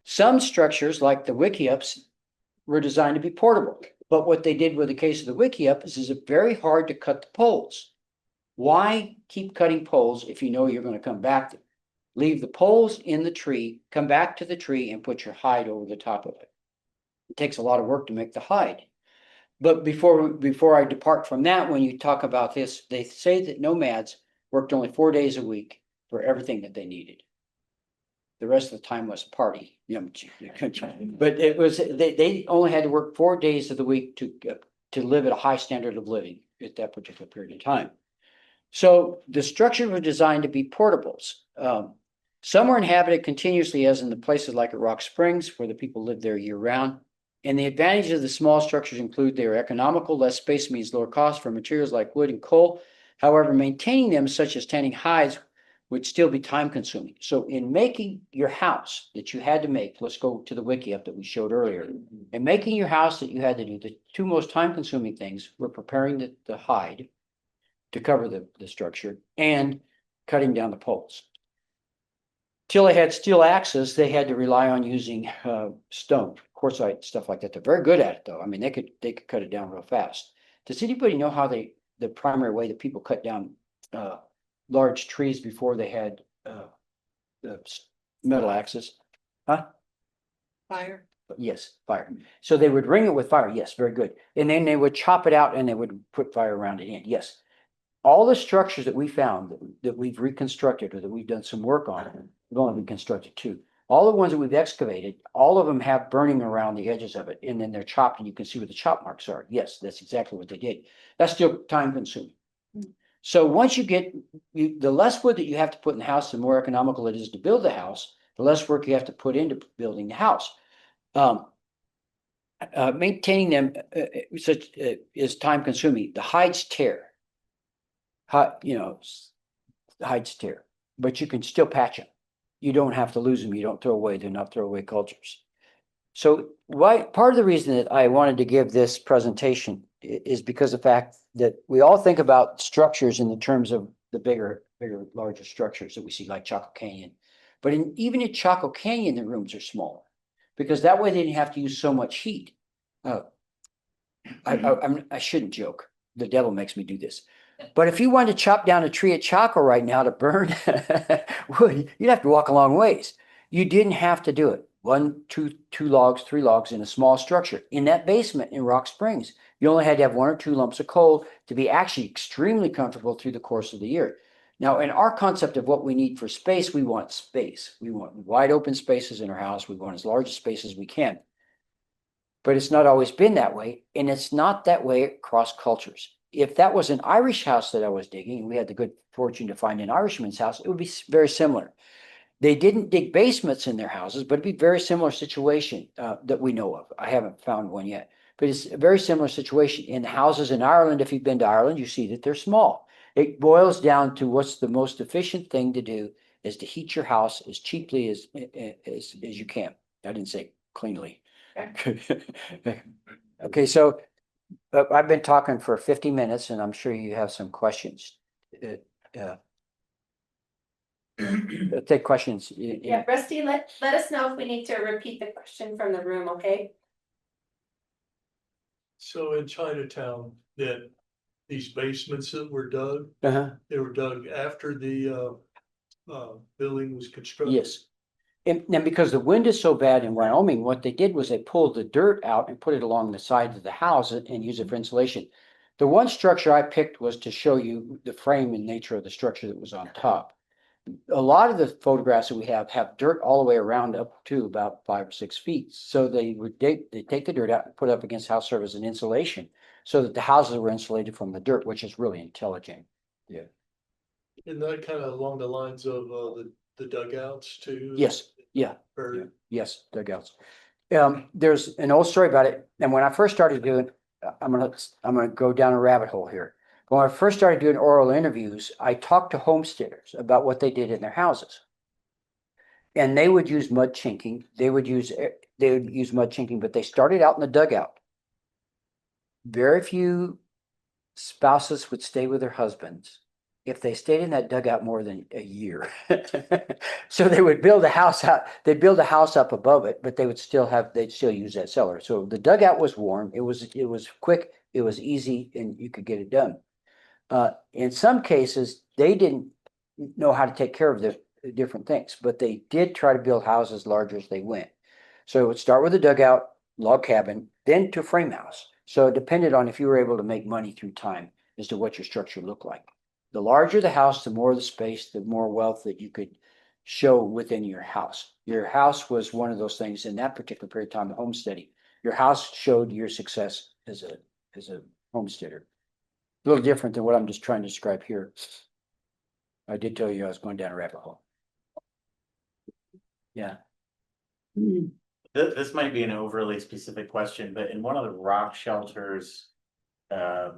Some structures, like the wickiups, were designed to be portable. But what they did with the case of the wickiup is it's very hard to cut the poles. Why keep cutting poles if you know you're going to come back to them? Leave the poles in the tree, come back to the tree, and put your hide over the top of it. It takes a lot of work to make the hide. But before I depart from that, when you talk about this, they say that nomads worked only 4 days a week for everything that they needed. The rest of the time was party. But it was they only had to work 4 days of the week to live at a high standard of living at that particular period of time. So the structures were designed to be portables. Some were inhabited continuously, as in the places like at Rock Springs, where the people lived there year round. And the advantages of the small structures include they are economical, less space means lower cost for materials like wood and coal. However, maintaining them, such as tanning hides, would still be time consuming. So in making your house that you had to make, let's go to the wiki up that we showed earlier. In making your house that you had to do, the 2 most time consuming things were preparing the hide to cover the structure and cutting down the poles. Till they had steel axes, they had to rely on using stone, quartzite, stuff like that. They're very good at it, though. I mean, they could cut it down real fast. Does anybody know how the primary way that people cut down large trees before they had the metal axes? Huh? Fire. Yes, fire. So they would ring it with fire. Yes, very good. And then they would chop it out and they would put fire around it in. Yes. All the structures that we found that we've reconstructed or that we've done some work on, we've only reconstructed 2. All the ones that we've excavated, all of them have burning around the edges of it, and then they're chopped, and you can see where the chop marks are. Yes, that's exactly what they did. That's still time consuming. So once you get the less wood that you have to put in the house, the more economical it is to build the house, the less work you have to put into building the house. Maintaining them is time consuming. The hides tear. Hides tear, but you can still patch them. You don't have to lose them. You don't throw away. They're not throwaway cultures. So part of the reason that I wanted to give this presentation is because of the fact that we all think about structures in the terms of the larger structures that we see like Chaco Canyon. But even in Chaco Canyon, the rooms are smaller because that way they didn't have to use so much heat. I shouldn't joke. The devil makes me do this. But if you wanted to chop down a tree at Chaco right now to burn wood, you'd have to walk a long ways. You didn't have to do it. 1, 2 logs, 3 logs in a small structure. In that basement in Rock Springs, you only had to have 1 or 2 lumps of coal to be actually extremely comfortable through the course of the year. Now, in our concept of what we need for space, we want space. We want wide open spaces in our house. We want as large a space as we can. But it's not always been that way, and it's not that way across cultures. If that was an Irish house that I was digging, and we had the good fortune to find an Irishman's house, it would be very similar. They didn't dig basements in their houses, but it'd be a very similar situation that we know of. I haven't found one yet, but it's a very similar situation. In the houses in Ireland, if you've been to Ireland, you see that they're small. It boils down to what's the most efficient thing to do is to heat your house as cheaply as you can. I didn't say cleanly. Okay, so I've been talking for 50 minutes, and I'm sure you have some questions. Take questions. Yeah, Rusty, let us know if we need to repeat the question from the room, okay? So in Chinatown, that these basements that were dug, Uh-huh. they were dug after the building was constructed. Yes. And because the wind is so bad in Wyoming, what they did was they pulled the dirt out and put it along the sides of the house and use it for insulation. The one structure I picked was to show you the frame and nature of the structure that was on top. A lot of the photographs that we have dirt all the way around up to about 5 or 6 feet. So they take the dirt out and put it up against house serve as an insulation so that the houses were insulated from the dirt, which is really intelligent. Yeah. Isn't that kind of along the lines of the dugouts too? Yes. Yeah. Or Yes, dugouts. There's an old story about it, and when I first started doing, I'm gonna go down a rabbit hole here. When I first started doing oral interviews, I talked to homesteaders about what they did in their houses, and they would use mud chinking. They would use mud chinking, but they started out in the dugout. Very few spouses would stay with their husbands if they stayed in that dugout more than a year. So they would build a house out, they'd build a house up above it, but they'd still use that cellar. So the dugout was warm, it was quick, it was easy, and you could get it done. In some cases, they didn't know how to take care of the different things, but they did try to build houses larger as they went. So it would start with a dugout, log cabin, then to a frame house. So it depended on if you were able to make money through time as to what your structure looked like. The larger the house, the more the space, the more wealth that you could show within your house. Your house was one of those things in that particular period of time, the homesteading. Your house showed your success as a homesteader. A little different than what I'm just trying to describe here. I did tell you I was going down a rabbit hole. Yeah. This might be an overly specific question, but in one of the rock shelters, there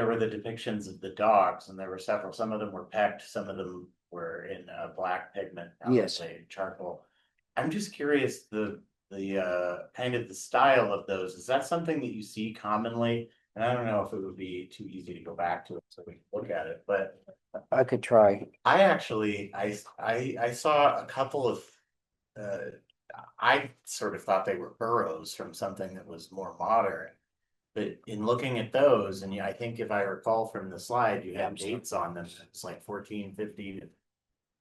were the depictions of the dogs, and there were several. Some of them were pecked, some of them were in black pigment, Yes. say charcoal. I'm just curious, the kind of the style of those, is that something that you see commonly? And I don't know if it would be too easy to go back to it so we can look at it, but I could try. I actually I saw a couple of I sort of thought they were burrows from something that was more modern. But in looking at those, and I think if I recall from the slide, you have dates on them. It's like 1450 to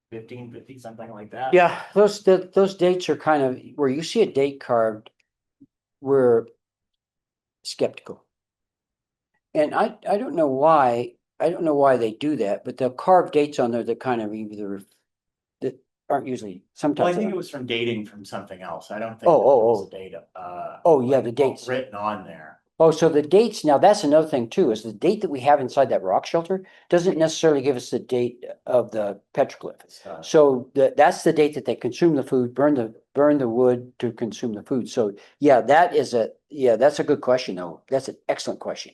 1550, something like that. Yeah, those dates are kind of where you see a date carved, we're skeptical. And I don't know why they do that, but they'll carve dates on there that kind of either that aren't usually Well, sometimes. I think it was from dating from something else. I don't think Oh, that oh, there was oh. a date. Yeah, like the dates written on there. Oh, so the dates, now that's another thing too, is the date that we have inside that rock shelter doesn't necessarily give us the date of the petroglyph. So that's the date that they consume the food, burn the wood to consume the food. So yeah, that's a good question though. That's an excellent question.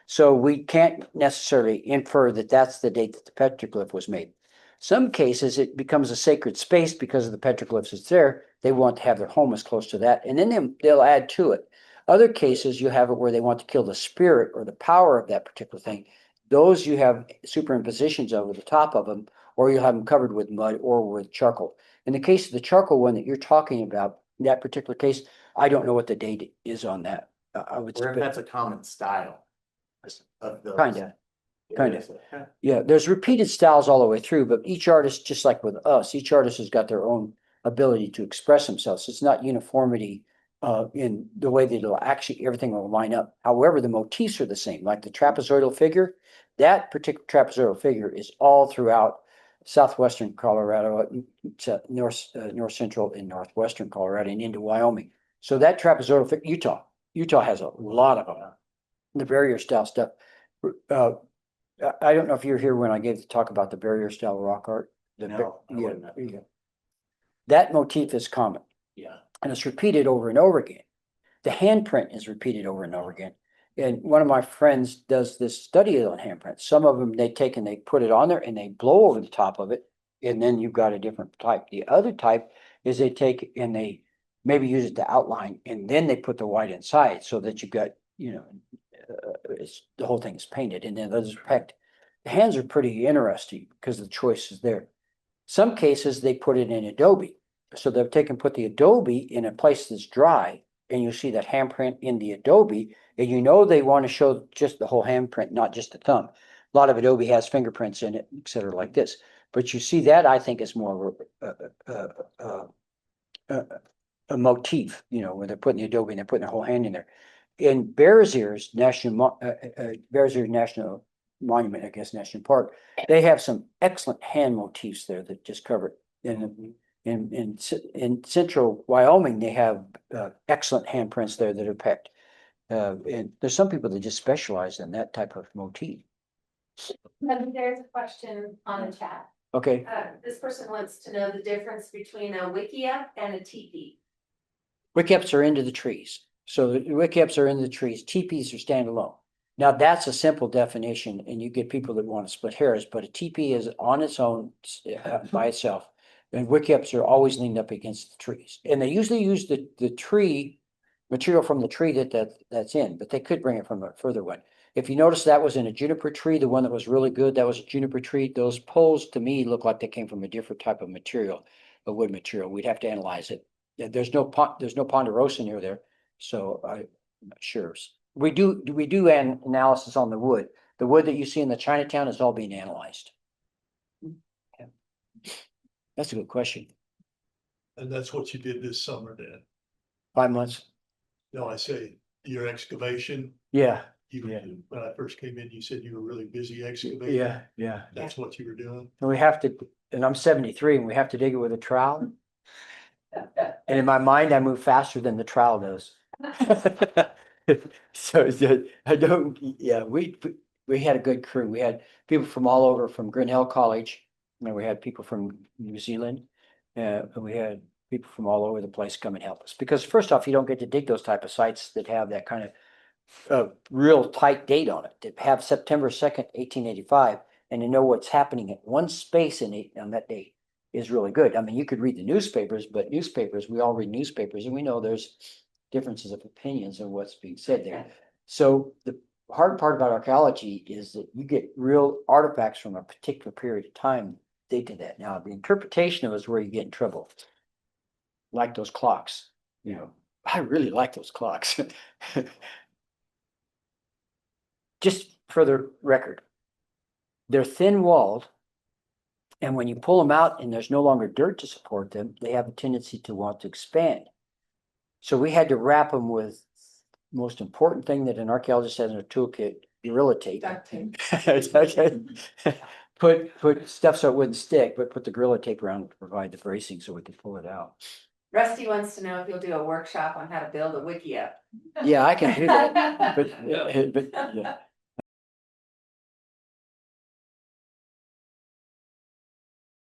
So we can't necessarily infer that that's the date that the petroglyph was made. Some cases it becomes a sacred space because of the petroglyphs that's there. They want to have their home as close to that, and then they'll add to it. Other cases, you have it where they want to kill the spirit or the power of that particular thing. Those you have superimpositions over the top of them, or you'll have them covered with mud or with charcoal. In the case of the charcoal one that you're talking about, in that particular case, I don't know what the date is on that. I would. Or if that's a common style of those. Kinda. Kinda. It is. Yeah. Yeah, there's repeated styles all the way through, but each artist, just like with us, each artist has got their own ability to express themselves. It's not uniformity in the way that it'll actually, everything will line up. However, the motifs are the same, like the trapezoidal figure. That particular trapezoidal figure is all throughout southwestern Colorado, north central and northwestern Colorado and into Wyoming. So that trapezoidal figure, Utah has a lot of them. The barrier style stuff. I don't know if you were here when I gave the talk about the barrier style rock art. No, I wasn't. Yeah. That motif is common Yeah. and it's repeated over and over again. The handprint is repeated over and over again. And one of my friends does this study on handprints. Some of them they take and they put it on there and they blow over the top of it. And then you've got a different type. The other type is they take and they maybe use it to outline and then they put the white inside so that you've got, the whole thing is painted and then those packed. The hands are pretty interesting because the choice is there. Some cases they put it in Adobe. So they've taken, put the Adobe in a place that's dry and you see that handprint in the Adobe and they want to show just the whole handprint, not just the thumb. A lot of Adobe has fingerprints in it, et cetera, like this. But you see that I think is more a motif, where they're putting the Adobe and they're putting their whole hand in there. In Bears Ears National Monument, I guess, National Park, they have some excellent hand motifs there that just cover it. In central Wyoming, they have excellent handprints there that are picked. And there's some people that just specialize in that type of motif. There's a question on the chat. Okay, This person wants to know the difference between a wikia and a teepee. wickiups are into the trees. So the wickiups are in the trees, teepees are standalone. Now that's a simple definition and you get people that want to split hairs, but a teepee is on its own by itself. And wickiups are always leaned up against the trees. And they usually use the tree material from the tree that's in, but they could bring it from a further one. If you notice that was in a juniper tree, the one that was really good, that was a juniper tree. Those poles to me look like they came from a different type of material, a wood material. We'd have to analyze it. There's no ponderosa near there. So I'm not sure. We do an analysis on the wood. The wood that you see in the Chinatown is all being analyzed. Yeah. That's a good question. And that's what you did this summer then? 5 months? No, I say your excavation. Yeah, When I first came in, you said you were really busy excavating. yeah. That's what you were doing. And we have to, and I'm 73 and we have to dig it with a trowel. And in my mind, I move faster than the trowel does. So I don't, yeah, we had a good crew. We had people from all over, from Grinnell College. And we had people from New Zealand. And we had people from all over the place come and help us. Because first off, you don't get to dig those type of sites that have that kind of real tight date on it. To have September 2nd, 1885, and to know what's happening at one space on that date is really good. I mean, you could read the newspapers, but we all read newspapers and we know there's differences of opinions on what's being said there. So the hard part about archaeology is that you get real artifacts from a particular period of time dated that. Now, the interpretation of it is where you get in trouble. Like those clocks, I really like those clocks. Just for the record, they're thin walled. And when you pull them out and there's no longer dirt to support them, they have a tendency to want to expand. So we had to wrap them with the most important thing that an archaeologist has in their toolkit, gorilla tape. Put stuff so it wouldn't stick, but put the gorilla tape around to provide the bracing so we could pull it out. Rusty wants to know if you'll do a workshop on how to build a wikia. Yeah, I can do that. But